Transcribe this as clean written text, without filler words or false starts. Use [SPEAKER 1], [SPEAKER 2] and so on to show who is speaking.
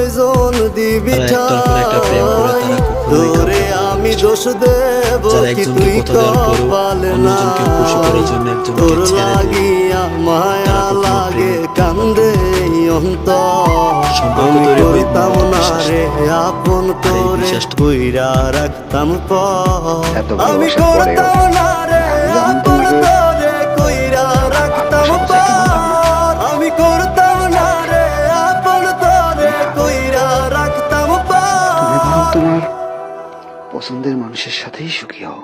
[SPEAKER 1] কয়জন দিবি ঠাই তোরে আমি দোষ দেব কি তুই কপাল না তোর লাগিয়া মায়া লাগে কান্দে অন্তর আমি করতাম না রে আপন করে কইরা রাখতাম পর আমি করতাম না রে আপন করে কইরা রাখতাম পর আমি করতাম না রে আপন করে কইরা রাখতাম পর
[SPEAKER 2] তোমার পছন্দের মানুষের সাথেই সুখী হও।